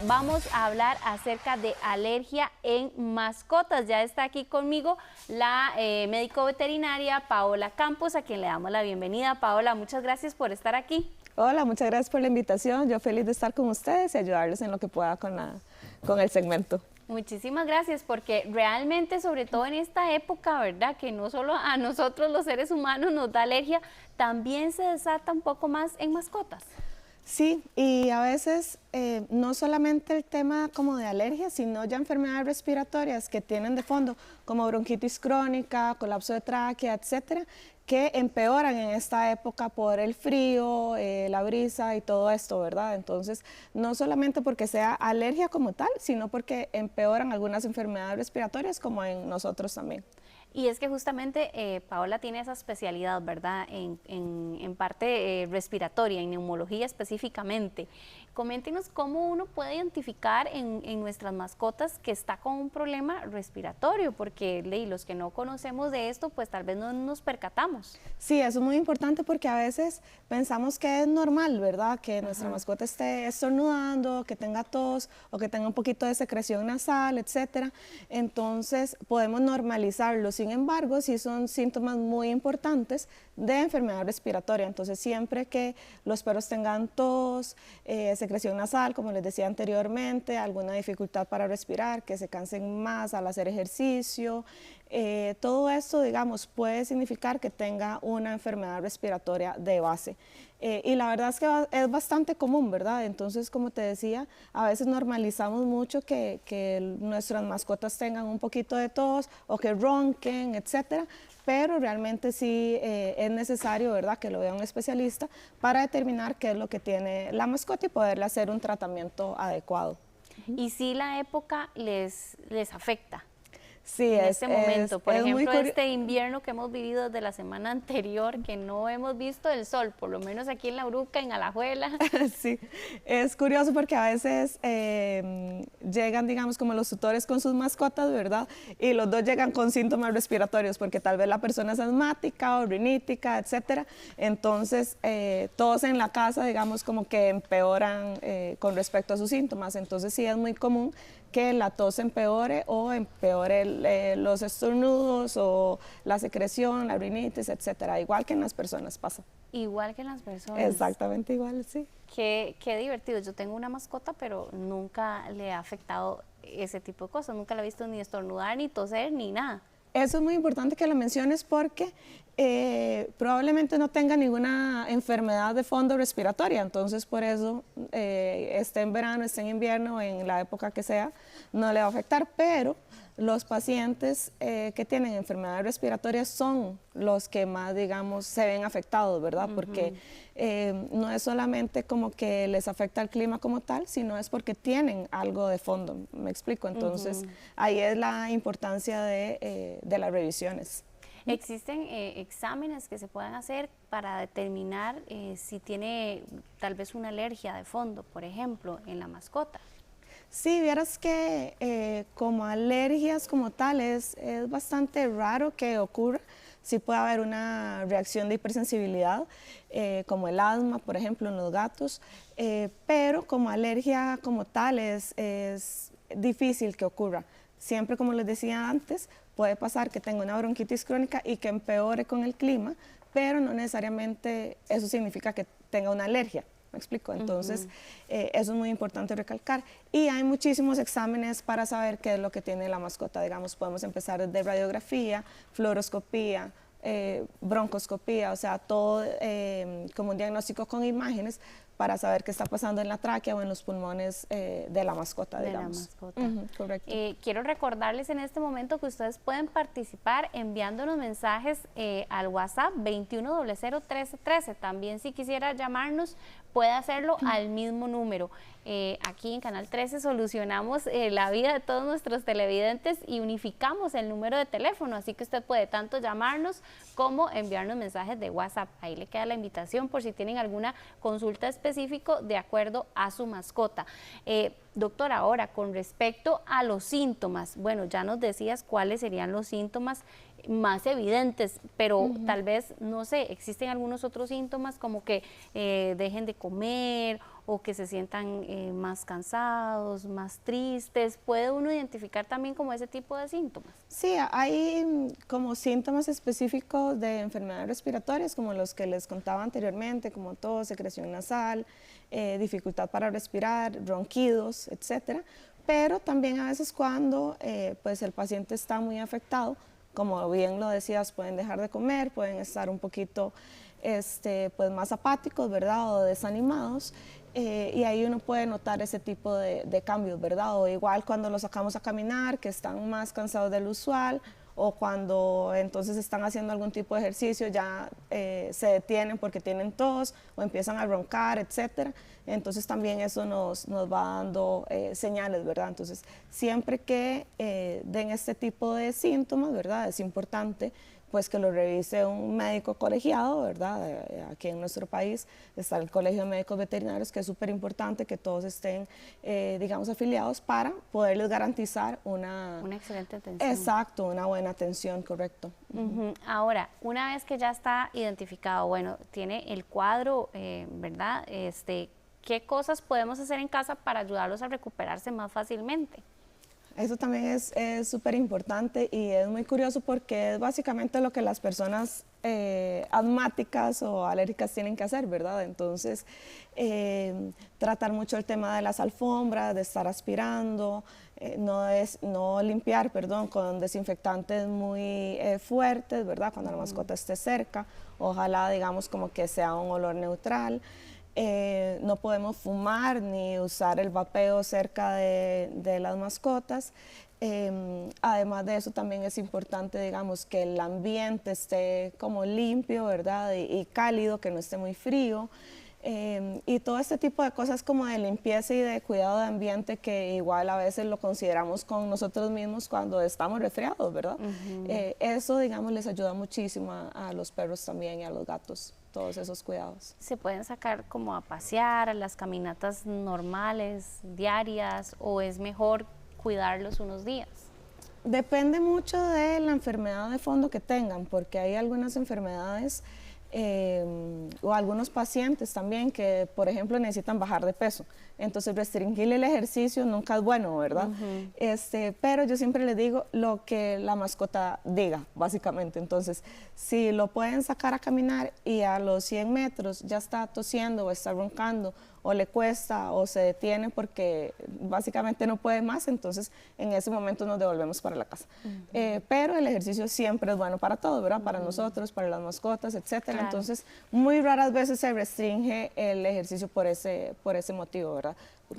vamos a hablar acerca de alergia en mascotas. Ya está aquí conmigo la médico veterinaria Paola Campos, a quien le damos la bienvenida. Paola, muchas gracias por estar aquí. Hola, muchas gracias por la invitación. Yo feliz de estar con ustedes y ayudarles en lo que pueda con el segmento. Muchísimas gracias, porque realmente, sobre todo en esta época, ¿verdad?, que no solo a nosotros los seres humanos nos da alergia, también se desata un poco más en mascotas. Sí, y a veces no solamente el tema como de alergia, sino ya enfermedades respiratorias que tienen de fondo, como bronquitis crónica, colapso de tráquea, etcétera, que empeoran en esta época por el frío, la brisa y todo esto, ¿verdad? Entonces, no solamente porque sea alergia como tal, sino porque empeoran algunas enfermedades respiratorias como en nosotros también. Y es que justamente Paola tiene esa especialidad, ¿verdad?, en parte respiratoria, en neumología específicamente. Coméntenos cómo uno puede identificar en nuestras mascotas que está con un problema respiratorio, porque los que no conocemos de esto, pues tal vez no nos percatamos. Sí, eso es muy importante porque a veces pensamos que es normal, ¿verdad?, que nuestra mascota esté estornudando, que tenga tos o que tenga un poquito de secreción nasal, etcétera. Entonces podemos normalizarlo. Sin embargo, sí son síntomas muy importantes de enfermedad respiratoria. Entonces, siempre que los perros tengan tos, secreción nasal, como les decía anteriormente, alguna dificultad para respirar, que se cansen más al hacer ejercicio, todo esto, digamos, puede significar que tenga una enfermedad respiratoria de base. Y la verdad es que es bastante común, ¿verdad? Entonces, como te decía, a veces normalizamos mucho que nuestras mascotas tengan un poquito de tos o que ronquen, etcétera, pero realmente sí es necesario, ¿verdad?, que lo vea un especialista para determinar qué es lo que tiene la mascota y poderle hacer un tratamiento adecuado. Y si la época les afecta. Sí, en este momento, por ejemplo, muy este invierno que hemos vivido desde la semana anterior, que no hemos visto el sol, por lo menos aquí en La Uruca, en Alajuela. Sí, es curioso porque a veces llegan, digamos, como los tutores con sus mascotas, ¿verdad? Y los dos llegan con síntomas respiratorios, porque tal vez la persona es asmática o rinítica, etcétera. Entonces, todos en la casa, digamos, como que empeoran con respecto a sus síntomas. Entonces, sí es muy común que la tos empeore o empeore los estornudos o la secreción, la rinitis, etcétera, igual que en las personas pasa. Igual que en las personas. Exactamente igual, sí. Qué divertido. Yo tengo una mascota, pero nunca le ha afectado ese tipo de cosas. Nunca la he visto ni estornudar, ni toser, ni nada. Eso es muy importante que lo menciones porque probablemente no tenga ninguna enfermedad de fondo respiratoria, entonces por eso esté en verano, esté en invierno, en la época que sea, no le va a afectar, pero los pacientes que tienen enfermedades respiratorias son los que más, digamos, se ven afectados, ¿verdad? Porque no es solamente como que les afecta el clima como tal, sino es porque tienen algo de fondo, me explico. Entonces, ahí es la importancia de las revisiones. ¿Existen exámenes que se puedan hacer para determinar si tiene tal vez una alergia de fondo, por ejemplo, en la mascota? Sí, vieras que como alergias como tal es bastante raro que ocurra. Sí puede haber una reacción de hipersensibilidad, como el asma, por ejemplo, en los gatos, pero como alergia como tal es difícil que ocurra. Siempre, como les decía antes, puede pasar que tenga una bronquitis crónica y que empeore con el clima, pero no necesariamente eso significa que tenga una alergia. ¿Me explico? Entonces, eso es muy importante recalcar. Y hay muchísimos exámenes para saber qué es lo que tiene la mascota. Digamos, podemos empezar desde radiografía, fluoroscopía, broncoscopía, o sea, todo como un diagnóstico con imágenes para saber qué está pasando en la tráquea o en los pulmones de la mascota, digamos. De la mascota. Correcto. Quiero recordarles en este momento que ustedes pueden participar enviándonos mensajes al WhatsApp 21001313. También si quisiera llamarnos, puede hacerlo al mismo número. Aquí en Canal 13 solucionamos la vida de todos nuestros televidentes y unificamos el número de teléfono, así que usted puede tanto llamarnos como enviarnos mensajes de WhatsApp. Ahí le queda la invitación por si tienen alguna consulta específica de acuerdo a su mascota. Doctora, ahora con respecto a los síntomas, bueno, ya nos decías cuáles serían los síntomas más evidentes, pero tal vez, no sé, existen algunos otros síntomas como que dejen de comer o que se sientan más cansados, más tristes. ¿Puede uno identificar también como ese tipo de síntomas? Sí, hay como síntomas específicos de enfermedades respiratorias, como los que les contaba anteriormente, como tos, secreción nasal, dificultad para respirar, ronquidos, etcétera. Pero también a veces cuando pues el paciente está muy afectado, como bien lo decías, pueden dejar de comer, pueden estar un poquito pues más apáticos, ¿verdad? O desanimados. Y ahí uno puede notar ese tipo de cambios, ¿verdad? O igual cuando los sacamos a caminar, que están más cansados del usual, o cuando entonces están haciendo algún tipo de ejercicio, ya se detienen porque tienen tos o empiezan a roncar, etcétera. Entonces también eso nos va dando señales, ¿verdad? Entonces siempre que den este tipo de síntomas, ¿verdad? Es importante pues que lo revise un médico colegiado, ¿verdad? Aquí en nuestro país está el Colegio de Médicos Veterinarios, que es súper importante que todos estén, digamos, afiliados para poderles garantizar una excelente atención. Exacto, una buena atención, correcto. Ahora, una vez que ya está identificado, bueno, tiene el cuadro, ¿verdad? ¿Qué cosas podemos hacer en casa para ayudarlos a recuperarse más fácilmente? Eso también es súper importante y es muy curioso porque es básicamente lo que las personas asmáticas o alérgicas tienen que hacer, ¿verdad? Entonces, tratar mucho el tema de las alfombras, de estar aspirando, no limpiar, perdón, con desinfectantes muy fuertes, ¿verdad? Cuando la mascota esté cerca, ojalá, digamos, como que sea un olor neutral. No podemos fumar ni usar el vapeo cerca de las mascotas. Además de eso también es importante, digamos, que el ambiente esté como limpio, ¿verdad? Y cálido, que no esté muy frío. Y todo este tipo de cosas como de limpieza y de cuidado de ambiente que igual a veces lo consideramos con nosotros mismos cuando estamos resfriados, ¿verdad? Eso, digamos, les ayuda muchísimo a los perros también y a los gatos, todos esos cuidados. ¿Se pueden sacar como a pasear, a las caminatas normales, diarias, o es mejor cuidarlos unos días? Depende mucho de la enfermedad de fondo que tengan, porque hay algunas enfermedades o algunos pacientes también que, por ejemplo, necesitan bajar de peso. Entonces, restringirle el ejercicio nunca es bueno, ¿verdad? Pero yo siempre les digo lo que la mascota diga, básicamente. Entonces, si lo pueden sacar a caminar y a los 100 metros ya está tosiendo o está roncando o le cuesta o se detiene porque básicamente no puede más, entonces en ese momento nos devolvemos para la casa. Pero el ejercicio siempre es bueno para todos, ¿verdad? Para nosotros, para las mascotas, etcétera. Claro. Entonces, muy raras veces se restringe el ejercicio por ese motivo, ¿verdad?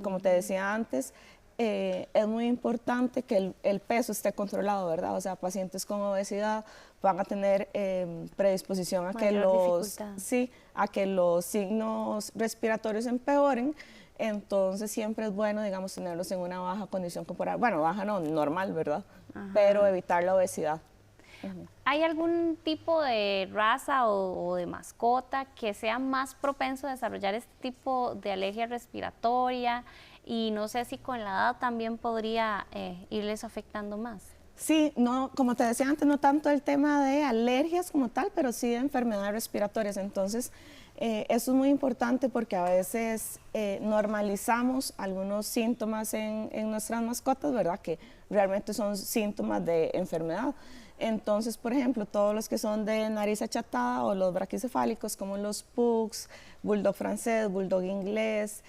Como te decía antes, es muy importante que el peso esté controlado, ¿verdad? O sea, pacientes con obesidad van a tener predisposición a que los signos respiratorios empeoren. Entonces siempre es bueno, digamos, tenerlos en una baja condición corporal. Bueno, baja no, normal, ¿verdad? Pero evitar la obesidad. ¿Hay algún tipo de raza o de mascota que sea más propenso a desarrollar este tipo de alergia respiratoria? Y no sé si con la edad también podría irles afectando más. Sí, no, como te decía antes, no tanto el tema de alergias como tal, pero sí de enfermedades respiratorias. Entonces, eso es muy importante porque a veces normalizamos algunos síntomas en nuestras mascotas, ¿verdad? Que realmente son síntomas de enfermedad. Entonces, por ejemplo, todos los que son de nariz achatada o los braquicefálicos, como los pugs, bulldog francés, bulldog inglés,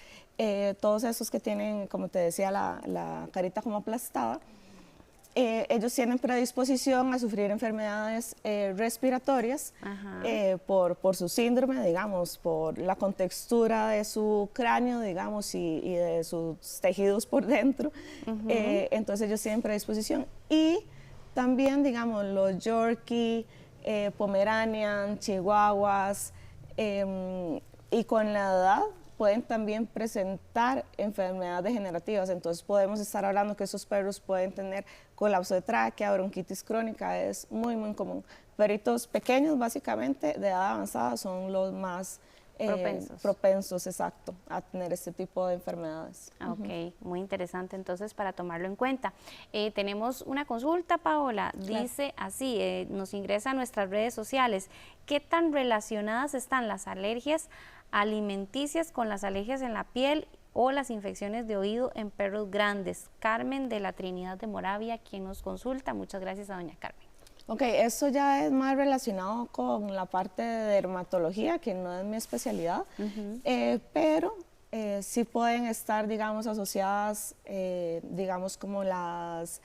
todos esos que tienen, como te decía, la carita como aplastada, ellos tienen predisposición a sufrir enfermedades respiratorias por su síndrome, digamos, por la contextura de su cráneo, digamos, y de sus tejidos por dentro. Entonces ellos tienen predisposición. Y también, digamos, los Yorkie, Pomeranian, Chihuahuas, y con la edad pueden también presentar enfermedades degenerativas. Entonces podemos estar hablando que esos perros pueden tener colapso de tráquea, bronquitis crónica, es muy, muy común. Perritos pequeños, básicamente, de edad avanzada, son los más propensos, exacto, a tener este tipo de enfermedades. Ok, muy interesante entonces para tomarlo en cuenta. Tenemos una consulta, Paola, dice así, nos ingresa a nuestras redes sociales, ¿qué tan relacionadas están las alergias alimenticias con las alergias en la piel o las infecciones de oído en perros grandes. Carmen de la Trinidad de Moravia, quien nos consulta. Muchas gracias a doña Carmen. Ok, eso ya es más relacionado con la parte de dermatología, que no es mi especialidad, pero sí pueden estar, digamos, asociadas, digamos, como las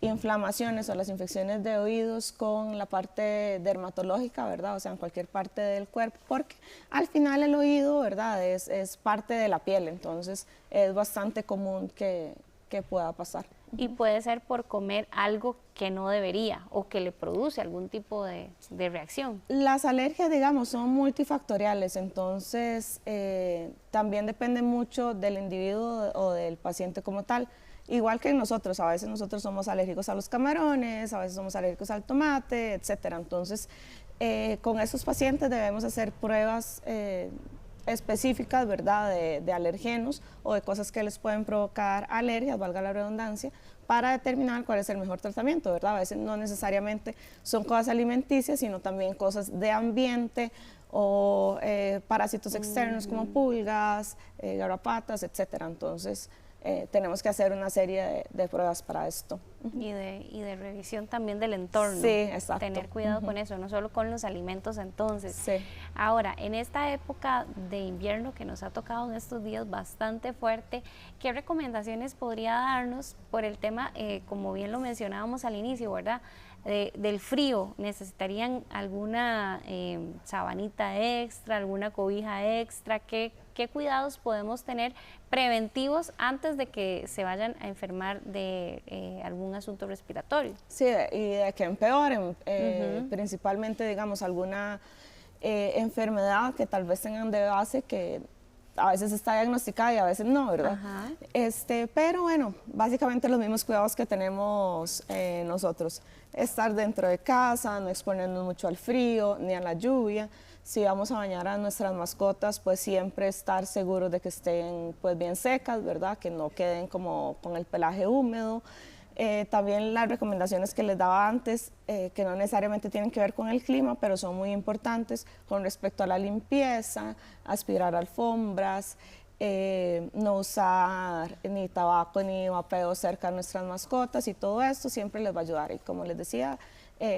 inflamaciones o las infecciones de oídos con la parte dermatológica, ¿verdad? O sea, en cualquier parte del cuerpo, porque al final el oído, ¿verdad? Es parte de la piel, entonces es bastante común que pueda pasar. Y puede ser por comer algo que no debería o que le produce algún tipo de reacción. Las alergias, digamos, son multifactoriales, entonces también depende mucho del individuo o del paciente como tal. Igual que nosotros, a veces nosotros somos alérgicos a los camarones, a veces somos alérgicos al tomate, etcétera. Entonces, con esos pacientes debemos hacer pruebas específicas, ¿verdad?, de alergenos o de cosas que les pueden provocar alergias, valga la redundancia, para determinar cuál es el mejor tratamiento, ¿verdad? A veces no necesariamente son cosas alimenticias, sino también cosas de ambiente o parásitos externos como pulgas, garrapatas, etcétera. Entonces, tenemos que hacer una serie de pruebas para esto. Y de revisión también del entorno. Sí, exacto. Tener cuidado con eso, no solo con los alimentos entonces. Sí. Ahora, en esta época de invierno que nos ha tocado en estos días bastante fuerte, ¿qué recomendaciones podría darnos por el tema, como bien lo mencionábamos al inicio, ¿verdad?, del frío? ¿Necesitarían alguna sabanita extra, alguna cobija extra? ¿Qué cuidados podemos tener preventivos antes de que se vayan a enfermar de algún asunto respiratorio? Sí, y de que empeoren, principalmente, digamos, alguna enfermedad que tal vez tengan de base que a veces está diagnosticada y a veces no, ¿verdad? Pero bueno, básicamente los mismos cuidados que tenemos nosotros. Estar dentro de casa, no exponernos mucho al frío ni a la lluvia. Si vamos a bañar a nuestras mascotas, pues siempre estar seguros de que estén pues bien secas, ¿verdad? Que no queden como con el pelaje húmedo. También las recomendaciones que les daba antes, que no necesariamente tienen que ver con el clima, pero son muy importantes con respecto a la limpieza, aspirar alfombras, no usar ni tabaco ni vapeo cerca de nuestras mascotas, y todo esto siempre les va a ayudar. Y como les decía,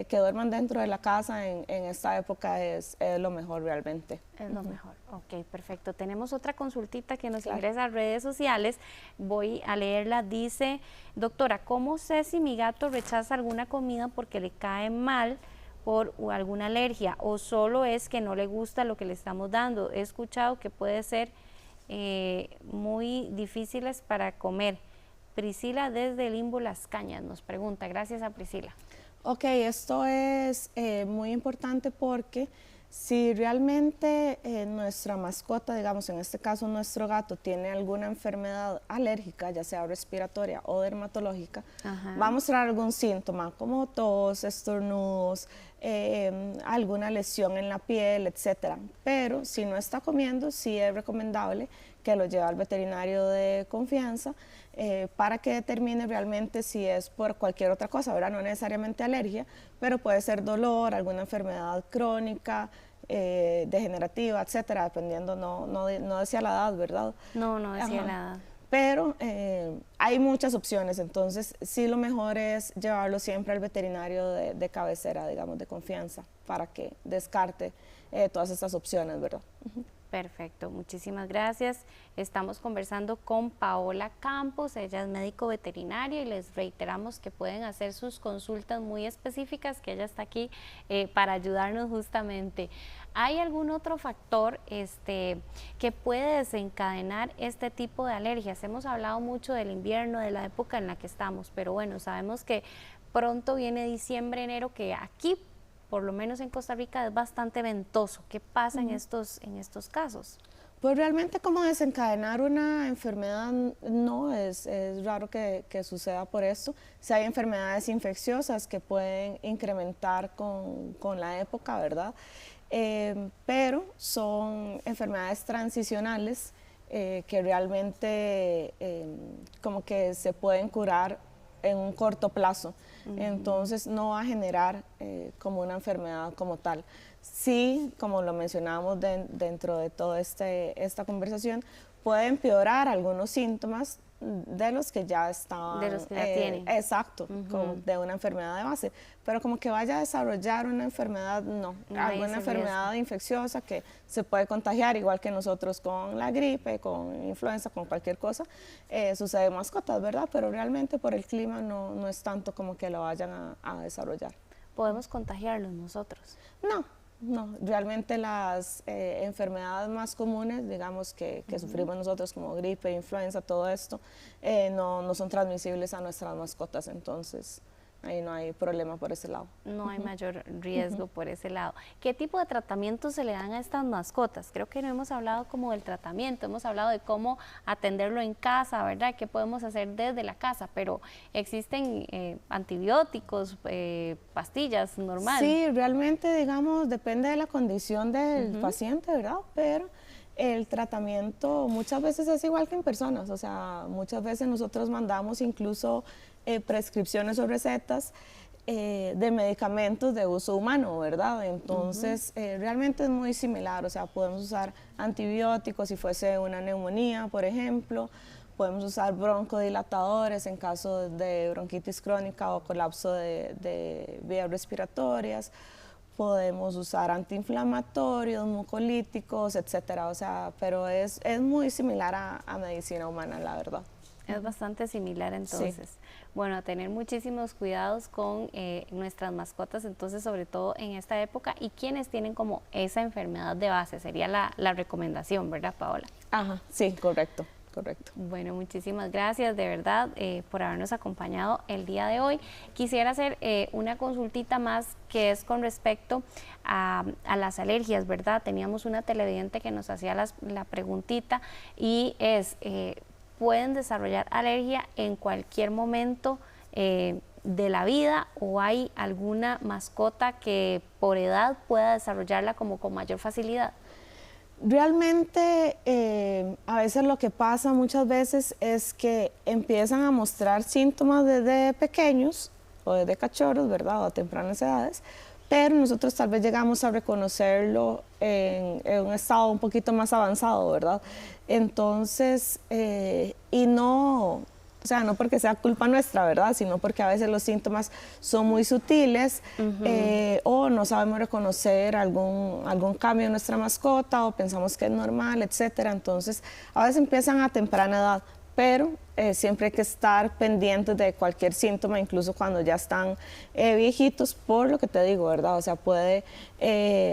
que duerman dentro de la casa en esta época es lo mejor realmente. Es lo mejor. Ok, perfecto. Tenemos otra consultita que nos ingresa a redes sociales. Voy a leerla. Dice: doctora, ¿cómo sé si mi gato rechaza alguna comida porque le cae mal por alguna alergia o solo es que no le gusta lo que le estamos dando? He escuchado que puede ser muy difíciles para comer. Priscila desde Limbo Las Cañas nos pregunta. Gracias a Priscila. Ok, esto es muy importante porque si realmente nuestra mascota, digamos en este caso nuestro gato, tiene alguna enfermedad alérgica, ya sea respiratoria o dermatológica, va a mostrar algún síntoma como tos, estornudos, alguna lesión en la piel, etcétera. Pero si no está comiendo, sí es recomendable que lo lleve al veterinario de confianza para que determine realmente si es por cualquier otra cosa, ¿verdad? No necesariamente alergia, pero puede ser dolor, alguna enfermedad crónica, degenerativa, etcétera, dependiendo, no decía la edad, ¿verdad? No decía la edad. Pero hay muchas opciones, entonces sí, lo mejor es llevarlo siempre al veterinario de cabecera, digamos, de confianza, para que descarte todas estas opciones, ¿verdad? Perfecto, muchísimas gracias. Estamos conversando con Paola Campos, ella es médico veterinario, y les reiteramos que pueden hacer sus consultas muy específicas, que ella está aquí para ayudarnos justamente. ¿Hay algún otro factor que puede desencadenar este tipo de alergias? Hemos hablado mucho del invierno, de la época en la que estamos, pero bueno, sabemos que pronto viene diciembre, enero, que aquí, por lo menos en Costa Rica, es bastante ventoso. ¿Qué pasa en estos casos? Pues realmente como desencadenar una enfermedad no es raro que suceda por esto. Si hay enfermedades infecciosas que pueden incrementar con la época, ¿verdad? Pero son enfermedades transicionales que realmente como que se pueden curar en un corto plazo. Entonces no va a generar como una enfermedad como tal. Sí, como lo mencionábamos dentro de toda esta conversación, puede empeorar algunos síntomas de los que ya estaban, de los que ya tienen. Exacto, como de una enfermedad de base, pero como que vaya a desarrollar una enfermedad, no, alguna enfermedad infecciosa que se puede contagiar, igual que nosotros con la gripe, con influenza, con cualquier cosa, sucede en mascotas, ¿verdad? Pero realmente por el clima no es tanto como que lo vayan a desarrollar. ¿Podemos contagiarlos nosotros? No, realmente las enfermedades más comunes, digamos, que sufrimos nosotros como gripe, influenza, todo esto, no son transmisibles a nuestras mascotas, entonces ahí no hay problema por ese lado. No hay mayor riesgo por ese lado. ¿Qué tipo de tratamiento se le dan a estas mascotas? Creo que no hemos hablado como del tratamiento, hemos hablado de cómo atenderlo en casa, ¿verdad? ¿Qué podemos hacer desde la casa? Pero existen antibióticos, pastillas, normal. Sí, realmente, digamos, depende de la condición del paciente, ¿verdad? Pero el tratamiento muchas veces es igual que en personas, o sea, muchas veces nosotros mandamos incluso prescripciones o recetas de medicamentos de uso humano, ¿verdad? Entonces, realmente es muy similar, o sea, podemos usar antibióticos si fuese una neumonía, por ejemplo, podemos usar broncodilatadores en caso de bronquitis crónica o colapso de vías respiratorias, podemos usar antiinflamatorios, mucolíticos, etcétera, o sea, pero es muy similar a medicina humana, la verdad. Es bastante similar entonces. Sí. Bueno, a tener muchísimos cuidados con nuestras mascotas, entonces sobre todo en esta época, y quienes tienen como esa enfermedad de base, sería la recomendación, ¿verdad, Paola? Ajá, sí, correcto. Bueno, muchísimas gracias de verdad por habernos acompañado el día de hoy. Quisiera hacer una consultita más que es con respecto a las alergias, ¿verdad? Teníamos una televidente que nos hacía la preguntita y es... ¿pueden desarrollar alergia en cualquier momento de la vida o hay alguna mascota que por edad pueda desarrollarla como con mayor facilidad? Realmente a veces lo que pasa muchas veces es que empiezan a mostrar síntomas desde pequeños o desde cachorros, ¿verdad? O a tempranas edades, pero nosotros tal vez llegamos a reconocerlo en un estado un poquito más avanzado, ¿verdad? Entonces, y no, o sea, no porque sea culpa nuestra, ¿verdad? Sino porque a veces los síntomas son muy sutiles o no sabemos reconocer algún cambio en nuestra mascota o pensamos que es normal, etcétera. Entonces, a veces empiezan a temprana edad, pero siempre hay que estar pendientes de cualquier síntoma, incluso cuando ya están viejitos, por lo que te digo, ¿verdad? O sea, puede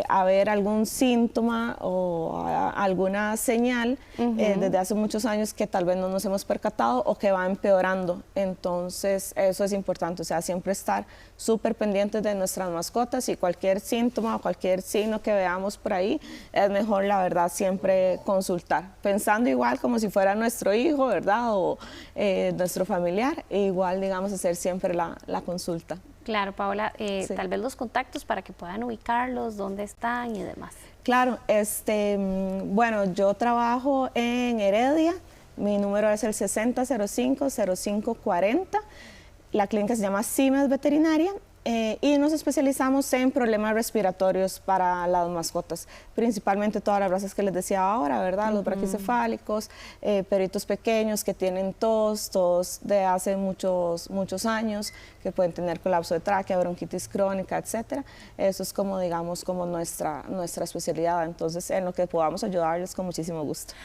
haber algún síntoma o alguna señal desde hace muchos años que tal vez no nos hemos percatado o que va empeorando. Entonces, eso es importante, o sea, siempre estar súper pendientes de nuestras mascotas y cualquier síntoma o cualquier signo que veamos por ahí, es mejor, la verdad, siempre consultar, pensando igual como si fuera nuestro hijo, ¿verdad? O nuestro familiar, e igual, digamos, hacer siempre la consulta. Claro, Paola, sí. Tal vez los contactos para que puedan ubicarlos, dónde están y demás. Claro, bueno, yo trabajo en Heredia, mi número es el 6005-0540, la clínica se llama CIMED Veterinaria, y nos especializamos en problemas respiratorios para las mascotas, principalmente todas las razas que les decía ahora, ¿verdad? Los braquicefálicos, perritos pequeños que tienen tos de hace muchos años, que pueden tener colapso de tráquea, bronquitis crónica, etcétera. Eso es como, digamos, como nuestra especialidad, entonces en lo que podamos ayudarles con muchísimo gusto.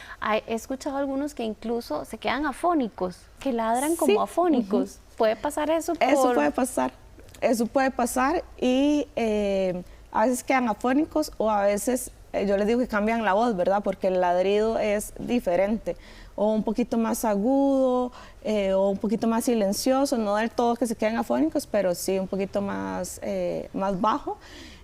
He escuchado algunos que incluso se quedan afónicos, que ladran como afónicos. ¿Puede pasar eso? Eso puede pasar. Eso puede pasar y a veces quedan afónicos o a veces yo les digo que cambian la voz, ¿verdad? Porque el ladrido es diferente, o un poquito más agudo o un poquito más silencioso, no del todo que se queden afónicos, pero sí un poquito más bajo.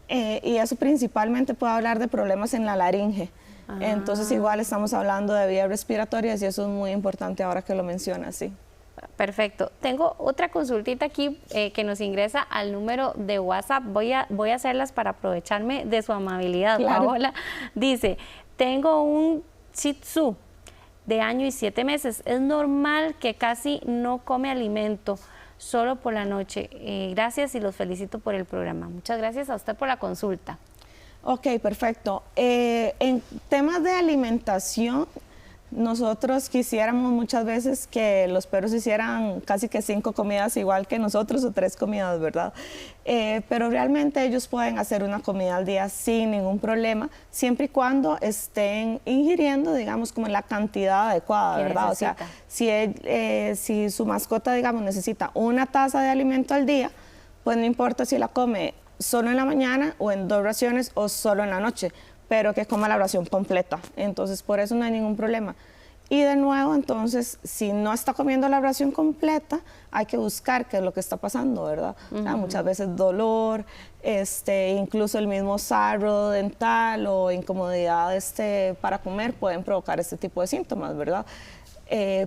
Y eso principalmente puede hablar de problemas en la laringe. Entonces igual estamos hablando de vías respiratorias y eso es muy importante ahora que lo mencionas, sí. Perfecto. Tengo otra consultita aquí que nos ingresa al número de WhatsApp. Voy a hacerlas para aprovecharme de su amabilidad, claro. Paola. Dice, tengo un Shih Tzu de 1 año y 7 meses. Es normal que casi no come alimento. solo por la noche. Gracias y los felicito por el programa. Muchas gracias a usted por la consulta. Ok, perfecto. En temas de alimentación, nosotros quisiéramos muchas veces que los perros hicieran casi que 5 comidas igual que nosotros o 3 comidas, ¿verdad? Pero realmente ellos pueden hacer una comida al día sin ningún problema, siempre y cuando estén ingiriendo, digamos, como en la cantidad adecuada, ¿verdad? O sea, si su mascota, digamos, necesita 1 taza de alimento al día, pues no importa si la come solo en la mañana o en 2 raciones o solo en la noche, pero que coma la ración completa. Entonces, por eso no hay ningún problema. Y de nuevo, entonces, si no está comiendo la ración completa, hay que buscar qué es lo que está pasando, ¿verdad? O sea, muchas veces dolor, incluso el mismo sarro dental o incomodidad para comer pueden provocar este tipo de síntomas, ¿verdad?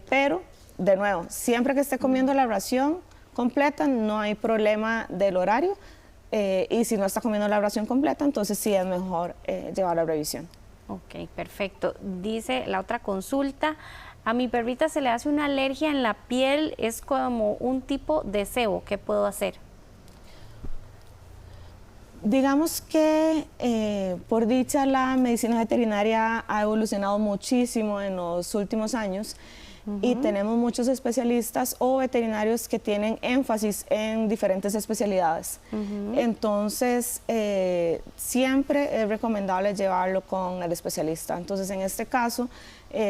Pero, de nuevo, siempre que esté comiendo la ración completa, no hay problema del horario. Y si no está comiendo la ración completa, entonces sí es mejor llevar a revisión. Ok, perfecto. Dice la otra consulta, a mi perrita se le hace una alergia en la piel, es como un tipo de sebo, ¿qué puedo hacer? Digamos que por dicha la medicina veterinaria ha evolucionado muchísimo en los últimos años. Y tenemos muchos especialistas o veterinarios que tienen énfasis en diferentes especialidades. Entonces, siempre es recomendable llevarlo con el especialista. Entonces, en este caso,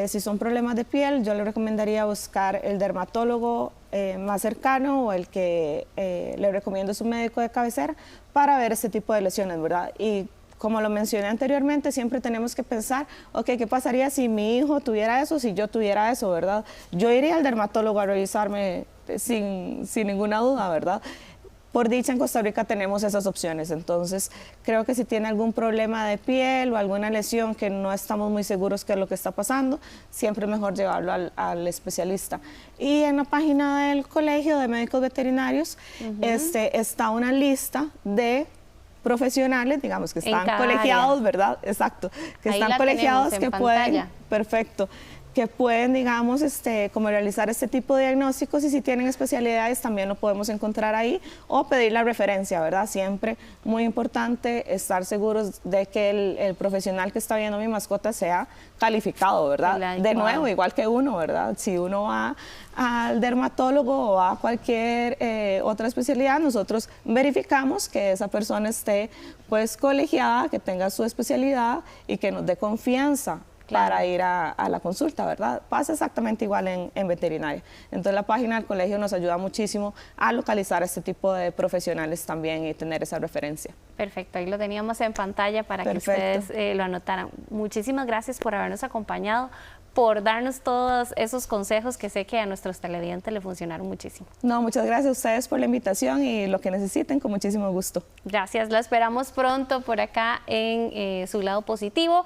si son problemas de piel, yo le recomendaría buscar el dermatólogo más cercano o el que le recomiendo su médico de cabecera para ver ese tipo de lesiones, ¿verdad? Y como lo mencioné anteriormente, siempre tenemos que pensar, ok, ¿qué pasaría si mi hijo tuviera eso, si yo tuviera eso, ¿verdad? Yo iría al dermatólogo a revisarme sin ninguna duda, ¿verdad? Por dicha, en Costa Rica tenemos esas opciones, entonces creo que si tiene algún problema de piel o alguna lesión que no estamos muy seguros qué es lo que está pasando, siempre es mejor llevarlo al especialista. Y en la página del Colegio de Médicos Veterinarios está una lista de profesionales, digamos, que están colegiados, ¿verdad? Exacto, que ahí están colegiados, que pueden, perfecto, que pueden, digamos, como realizar este tipo de diagnósticos, y si tienen especialidades también lo podemos encontrar ahí o pedir la referencia, ¿verdad? Siempre muy importante estar seguros de que el profesional que está viendo mi mascota sea calificado, ¿verdad? De nuevo, igual que uno, ¿verdad? Si uno va al dermatólogo o a cualquier otra especialidad, nosotros verificamos que esa persona esté pues colegiada, que tenga su especialidad y que nos dé confianza para ir a la consulta, ¿verdad? Pasa exactamente igual en veterinaria. Entonces la página del colegio nos ayuda muchísimo a localizar este tipo de profesionales también y tener esa referencia. Perfecto, ahí lo teníamos en pantalla para que ustedes lo anotaran. Muchísimas gracias por habernos acompañado, por darnos todos esos consejos que sé que a nuestros televidentes le funcionaron muchísimo. No, muchas gracias a ustedes por la invitación y lo que necesiten, con muchísimo gusto. Gracias, la esperamos pronto por acá en Su Lado Positivo.